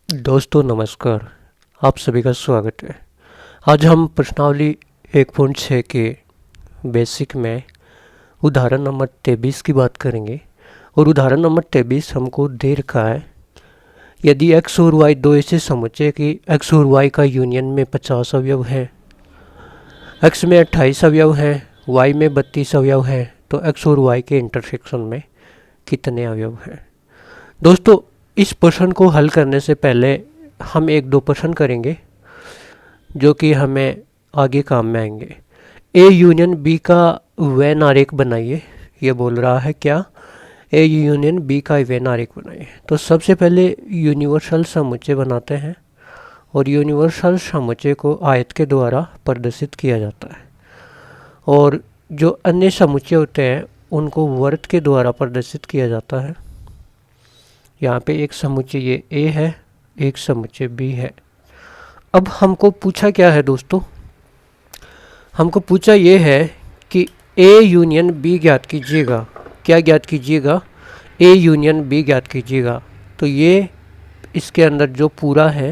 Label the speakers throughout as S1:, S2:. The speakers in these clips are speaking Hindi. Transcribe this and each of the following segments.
S1: दोस्तों नमस्कार। आप सभी का स्वागत है। आज हम प्रश्नावली 1.6 के बेसिक में उदाहरण नंबर 23 की बात करेंगे। और उदाहरण नंबर 23 हमको दे रखा है, यदि x और y दो ऐसे समुच्चय कि x और y का यूनियन में 50 अवयव हैं, x में 28 अवयव हैं, y में 32 अवयव हैं, तो x और y के इंटरसेक्शन में कितने अवयव हैं। दोस्तों, इस प्रश्न को हल करने से पहले हम एक दो प्रश्न करेंगे जो कि हमें आगे काम में आएंगे। ए यूनियन बी का वेन आरेख बनाइए, ये बोल रहा है क्या, ए यूनियन बी का वेन आरेख बनाइए। तो सबसे पहले यूनिवर्सल समुच्चय बनाते हैं और यूनिवर्सल समुच्चय को आयत के द्वारा प्रदर्शित किया जाता है, और जो अन्य समुच्चय होते हैं उनको वर्त के द्वारा प्रदर्शित किया जाता है। यहाँ पे एक समुच्चय ये ए है, एक समुच्चय बी है। अब हमको पूछा क्या है दोस्तों, हमको पूछा ये है कि ए यूनियन बी ज्ञात कीजिएगा। क्या ज्ञात कीजिएगा? ए यूनियन बी ज्ञात कीजिएगा। तो ये इसके अंदर जो पूरा है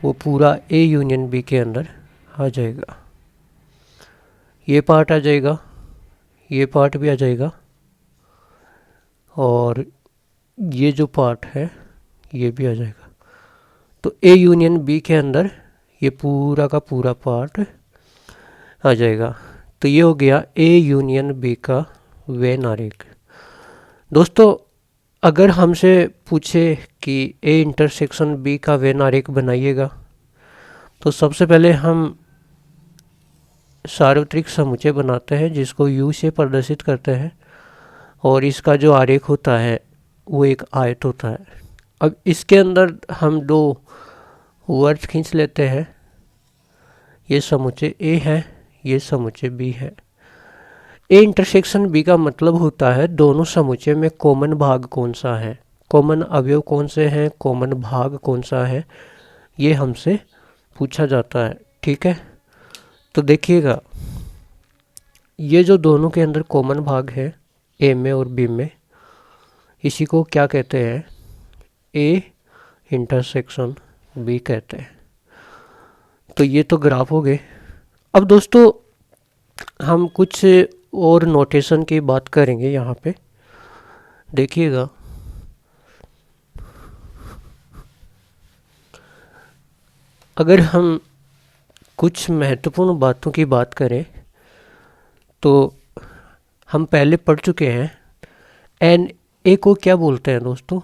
S1: वो पूरा ए यूनियन बी के अंदर आ जाएगा। ये पार्ट आ जाएगा, ये पार्ट भी आ जाएगा, और ये जो पार्ट है ये भी आ जाएगा। तो ए यूनियन बी के अंदर ये पूरा का पूरा पार्ट आ जाएगा। तो ये हो गया ए यूनियन बी का वेन आरेख। दोस्तों, अगर हमसे पूछे कि ए इंटरसेक्शन बी का वेन आरेख बनाइएगा, तो सबसे पहले हम सार्वत्रिक समुच्चय बनाते हैं जिसको यू से प्रदर्शित करते हैं, और इसका जो आरेख होता है वो एक आयत होता है। अब इसके अंदर हम दो वर्ग खींच लेते हैं। ये समुच्चय ए है, ये समुच्चय बी है। ए इंटरसेक्शन बी का मतलब होता है दोनों समुच्चय में कॉमन भाग कौन सा है, कॉमन अवयव कौन से हैं, कॉमन भाग कौन सा है, ये हमसे पूछा जाता है। ठीक है, तो देखिएगा, ये जो दोनों के अंदर कॉमन भाग है ए में और बी में, इसी को क्या कहते हैं? ए इंटरसेक्शन बी कहते हैं। तो ये तो ग्राफ हो गए। अब दोस्तों, हम कुछ और नोटेशन की बात करेंगे। यहाँ पे देखिएगा, अगर हम कुछ महत्वपूर्ण बातों की बात करें तो हम पहले पढ़ चुके हैं। एन ए को क्या बोलते हैं दोस्तों?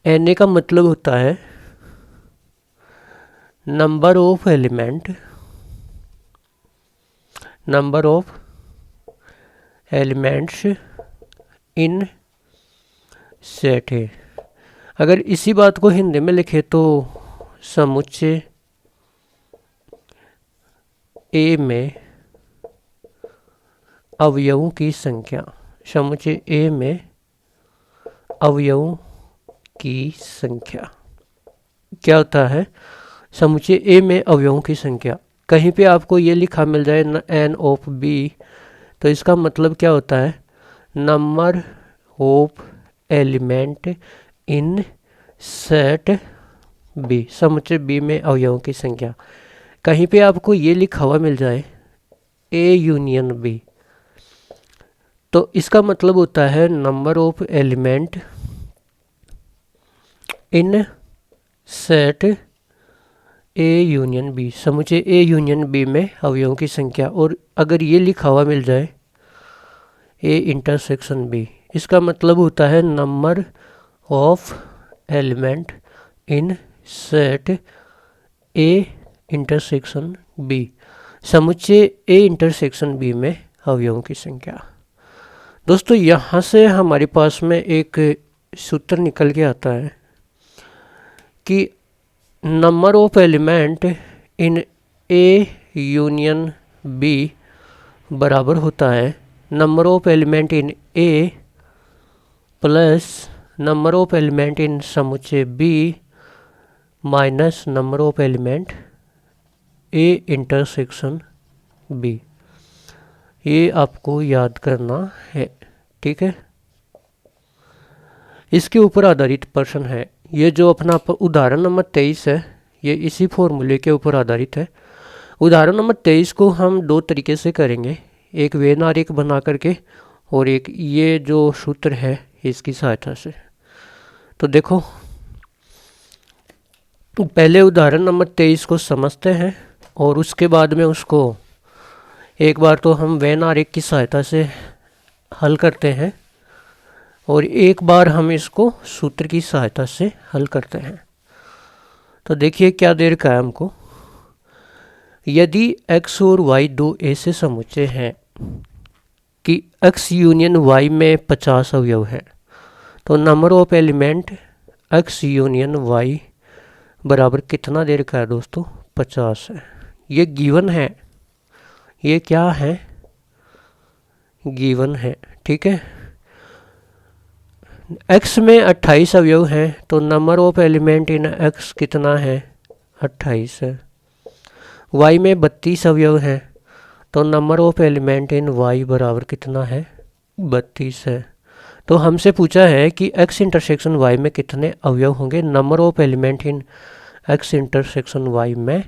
S1: एन ए का मतलब होता है number of element, number of elements in set है। अगर इसी बात को हिंदी में लिखे तो समुच्चय ए में अवयवों की संख्या, समुच्चय ए में अवयवों की संख्या क्या होता है? समुच्चय ए में अवयवों की संख्या। कहीं पे आपको ये लिखा मिल जाए एन ऑफ बी, तो इसका मतलब क्या होता है? Number of element in set B, समुच्चय बी में अवयवों की संख्या। कहीं पे आपको ये लिखा हुआ मिल जाए ए यूनियन बी, तो इसका मतलब होता है number of element in set A union B, समुच्चय ए यूनियन बी में अवयवों की संख्या। और अगर ये लिखा हुआ मिल जाए ए इंटरसेक्शन बी, इसका मतलब होता है number of element in set A intersection B, समुच्चय ए इंटरसेक्शन बी में अवयवों की संख्या। दोस्तों, यहाँ से हमारे पास में एक सूत्र निकल के आता है कि number of element in A union B बराबर होता है number of element in A plus number of element in समुच्चय B minus number of element A intersection B. ये आपको याद करना है। ठीक है, इसके ऊपर आधारित प्रश्न है। ये जो अपना उदाहरण नंबर 23 है, ये इसी फॉर्मूले के ऊपर आधारित है। उदाहरण नंबर 23 को हम दो तरीके से करेंगे, एक वेन आरेख बना करके और एक ये जो सूत्र है इसकी सहायता से। तो देखो, पहले उदाहरण नंबर 23 को समझते हैं और उसके बाद में उसको एक बार तो हम वेन आरेख की सहायता से हल करते हैं और एक बार हम इसको सूत्र की सहायता से हल करते हैं। तो देखिए क्या दे रखा है हमको। यदि x और y दो ऐसे समुच्चय हैं कि x यूनियन y में 50 अवयव है, तो number of element x union y बराबर कितना दे रखा है दोस्तों? 50 है। ये गिवन है, ये क्या है? गिवन है, ठीक है। x में 28 अवयव हैं, तो number of element in x कितना है? 28 है। y में 32 अवयव हैं, तो number of element in y बराबर कितना है? 32 है। तो हमसे पूछा है कि x इंटरसेक्शन y में कितने अवयव होंगे, number of element in x intersection y में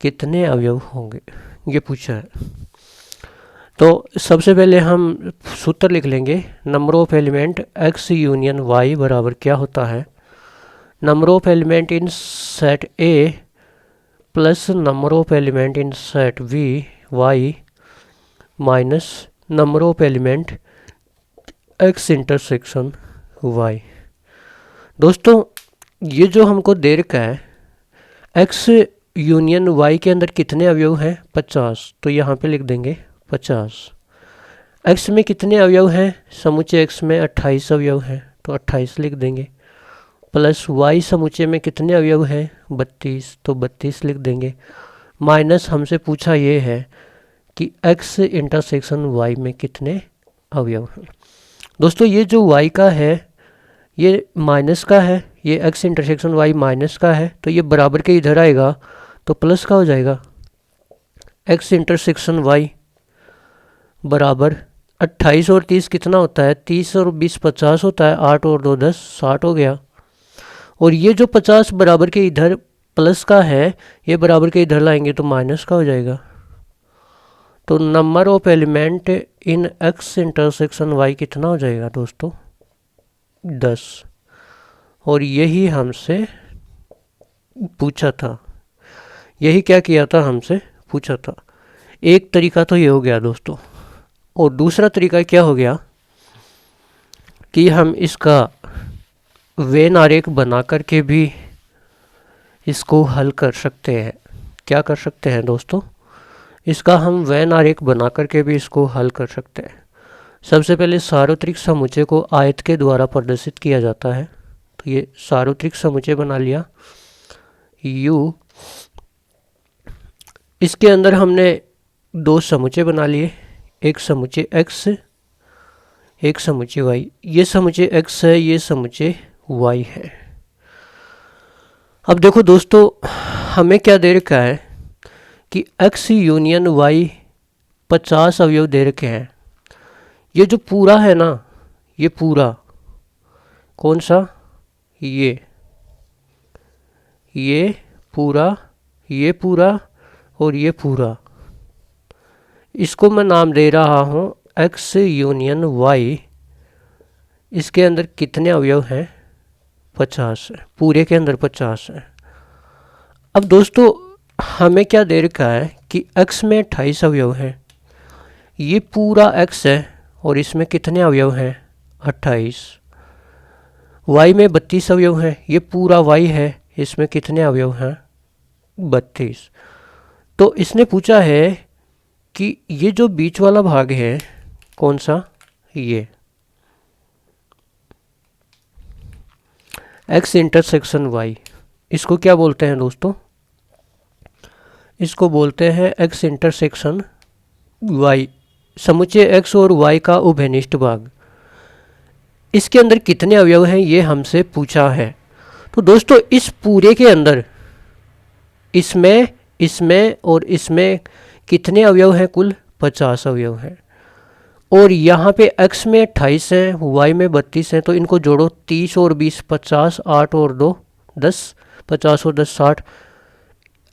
S1: कितने अवयव होंगे, ये पूछा है। तो सबसे पहले हम सूत्र लिख लेंगे। Number of element x union y बराबर क्या होता है? Number of element in set A plus number of element in set V y minus number of element x intersection y। दोस्तों, ये जो हमको दे रखा है x यूनियन y के अंदर कितने अवयव हैं? 50। तो यहाँ पे लिख देंगे 50। x में कितने अवयव हैं? समुच्चय x में 28 अवयव हैं, तो 28 लिख देंगे। प्लस y समुच्चय में कितने अवयव हैं? 32, तो 32 लिख देंगे। माइनस हमसे पूछा ये है कि x इंटरसेक्शन y में कितने अवयव हैं। दोस्तों, ये जो y का है ये माइनस का है, ये x इंटरसेक्शन y माइनस का है, तो ये बराबर के इधर आएगा तो प्लस का हो जाएगा। x इंटरसेक्शन y बराबर 28 और 30 कितना होता है? 30 और 20 50 होता है, 8 और 2 10, 60 हो गया। और ये जो 50 बराबर के इधर प्लस का है, ये बराबर के इधर लाएंगे तो माइनस का हो जाएगा। तो number of element in x intersection y कितना हो जाएगा दोस्तों? 10। और यही हमसे पूछा था, यही क्या किया था? हमसे पूछा था। एक तरीका तो ये हो गया दोस्तों, और दूसरा तरीका क्या हो गया कि हम इसका वेन आरेख बना करके भी इसको हल कर सकते हैं। क्या कर सकते हैं दोस्तों? इसका हम वेन आरेख बना करके भी इसको हल कर सकते हैं। सबसे पहले सार्वत्रिक समुच्चय को आयत के द्वारा प्रदर्शित किया जाता है। तो ये सार्वत्रिक समुच्चय बना लिया U। इसके अंदर हमने दो समुच्चय बना लिए, एक समुच्चय x, एक समुच्चय y। ये समुच्चय x है, ये समुच्चय y है। अब देखो दोस्तों, हमें क्या दे रखा है कि x यूनियन y 50 अवयव दे रखे हैं। ये जो पूरा है ना, ये पूरा कौन सा? ये पूरा, ये पूरा और ये पूरा, इसको मैं नाम दे रहा हूँ x यूनियन y। इसके अंदर कितने अवयव हैं? 50 है, पूरे के अंदर 50 है। अब दोस्तों, हमें क्या दे रखा है कि x में 28 अवयव हैं, ये पूरा x है और इसमें कितने अवयव हैं? 28। y में 32 अवयव हैं, ये पूरा y है, इसमें कितने अवयव हैं? 32। तो इसने पूछा है कि ये जो बीच वाला भाग है कौन सा? ये x इंटरसेक्शन y, इसको क्या बोलते हैं दोस्तों? इसको बोलते हैं x इंटरसेक्शन y, समुच्चय x और y का उभयनिष्ठ भाग। इसके अंदर कितने अवयव हैं ये हमसे पूछा है। तो दोस्तों, इस पूरे के अंदर इसमें, इसमें और इसमें कितने अवयव हैं? कुल 50 अवयव हैं। और यहाँ पे x में 28 है, y में 32 है, तो इनको जोड़ो 30 और 20 50, 8 और 2 10, 50 और 10 60।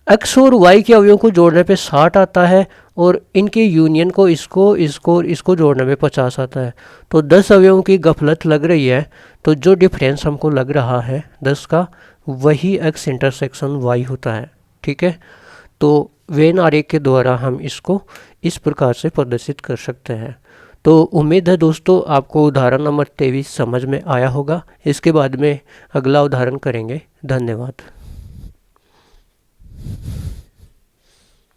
S1: x और y के अवयवों को जोड़ने पे 60 आता है और इनके यूनियन को इसको जोड़ने में 50 आता है। तो 10 अवयवों की गफलत लग रही है, तो जो डिफरेंस हमको लग रहा है 10 का, वही x इंटरसेक्शन y होता है। ठीक है, तो वेन आरेख के द्वारा हम इसको इस प्रकार से प्रदर्शित कर सकते हैं। तो उम्मीद है दोस्तों आपको उदाहरण नंबर 23 समझ में आया होगा। इसके बाद में अगला उदाहरण करेंगे। धन्यवाद।